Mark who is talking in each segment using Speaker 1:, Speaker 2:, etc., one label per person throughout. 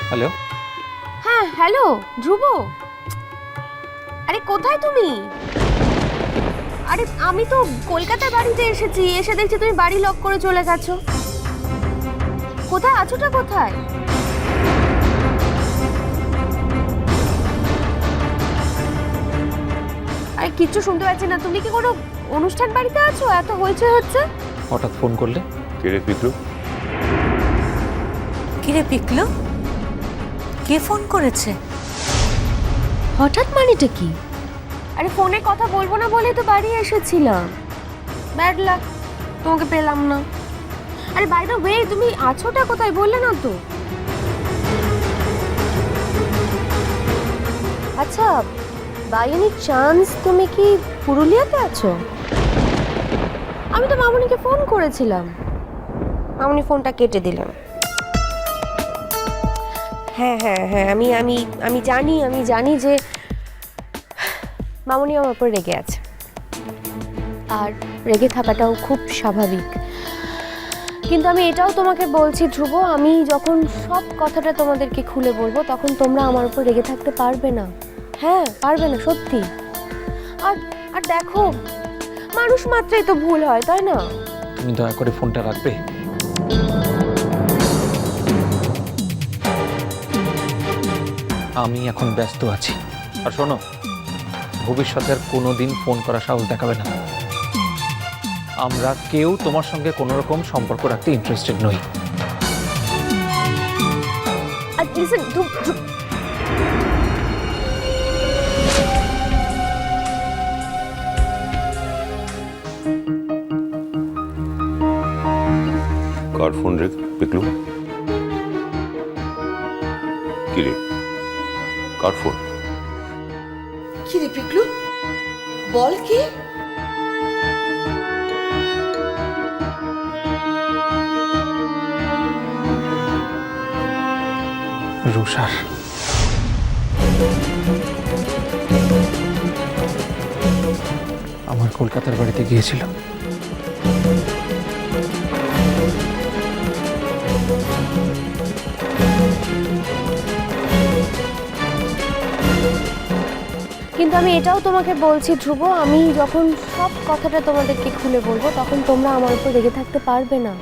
Speaker 1: Hello.
Speaker 2: হ্যাঁ hello ধ্রুব, আরে কোথায় তুমি? আরে আমি তো কলকাতার বাড়িতে এসেছি, এসে দেখছি তুমি বাড়ি লক করে চলে গেছো। কোথায় আছোটা কোথায়? আরে কিচ্ছু শুনতে পাচ্ছি না। তুমি কি কোনো অনুষ্ঠান বাড়িতে আছো? এত হইচই হচ্ছে।
Speaker 1: হঠাৎ ফোন করলে?
Speaker 3: কে রে পিকলু?
Speaker 4: কিরে পিকলু, কে ফোন করেছে?
Speaker 2: হঠাৎ মানেটা কি? আরে ফোনে কথা বলবো না বলেই তো বাড়ি এসেছিলাম। ব্যাড লাক, তোমাকে পেলাম না। আরে বাই দ্য ওয়ে, তুমি আছোটা কোথায় বললে না তো? আচ্ছা, বাই এনি চান্স তুমি কি পুরুলিয়াতে আছো? আমি তো মামুনিকে ফোন করেছিলাম, মামুনি ফোনটা কেটে দিলেন। হ্যাঁ হ্যাঁ হ্যাঁ, আমি জানি যে মামুনি আমার উপর রেগে আছে, আর রেগে থাকাটাও খুব স্বাভাবিক। কিন্তু আমি এটাও তোমাকে বলছি ধ্রুব, আমি যখন সব কথাটা তোমাদেরকে খুলে বলবো তখন তোমরা আমার উপর রেগে থাকতে পারবে না। হ্যাঁ পারবে না, সত্যি। আর আর দেখো, মানুষ মাত্রই তো ভুল হয়, তাই না?
Speaker 1: তুমি দয়া করে ফোনটা রাখবে? আমি এখন ব্যস্ত আছি। আর শোনো, ভবিষ্যতে আর কোনোদিন ফোন করার সাহস দেখাবে না। আমরা কেউ তোমার সঙ্গে কোনো রকম সম্পর্ক রাখতে ইন্টারেস্টেড নই।
Speaker 2: আর লিসেন
Speaker 3: কার ফোন রে পিকলু? কি রে, কার ফোন?
Speaker 4: কি রে পিকলু, বল কি?
Speaker 1: রুষার। আমার কলকাতার বাড়িতে গিয়েছিল।
Speaker 2: কিন্তু আমি এটাও তোমাকে বলছি ধ্রুব, আমি যখন সব কথাটা তোমাদেরকে খুলে বলবো তখন তোমরা আমার উপর রেগে থাকতে পারবে না।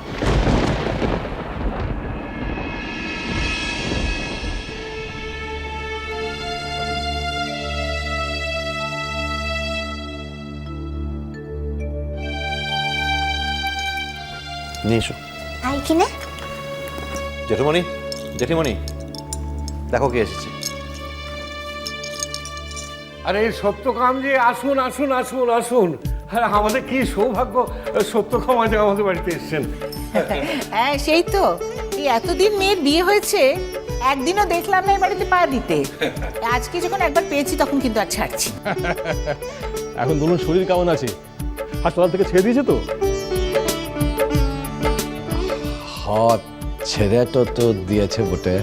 Speaker 3: নিয়ে এসো।
Speaker 4: আই কিনে
Speaker 3: জেঠুমণি, জেঠিমণি, দেখো কে এসেছে।
Speaker 5: আরে সত্যকাম যে আসুন আসুন আসুন আসুন। আরে আমাদের কি সৌভাগ্য, সত্যকাম আজ আমাদের বাড়িতে এসেছেন।
Speaker 6: হ্যাঁ সেই তো, এই এতদিন মেয়ের বিয়ে হয়েছে, একদিনও দেখলাম না এই বাড়িতে পা দিতে। আজকে যখন একবার পেয়েছি তখন কিন্তু আর ছাড়ছি।
Speaker 7: এখন বলুন শরীর কেমন আছে? হাসপাতাল থেকে ছেড়ে দিয়েছে তো?
Speaker 8: হাত ছেড়ে তো দিয়েছে বটে।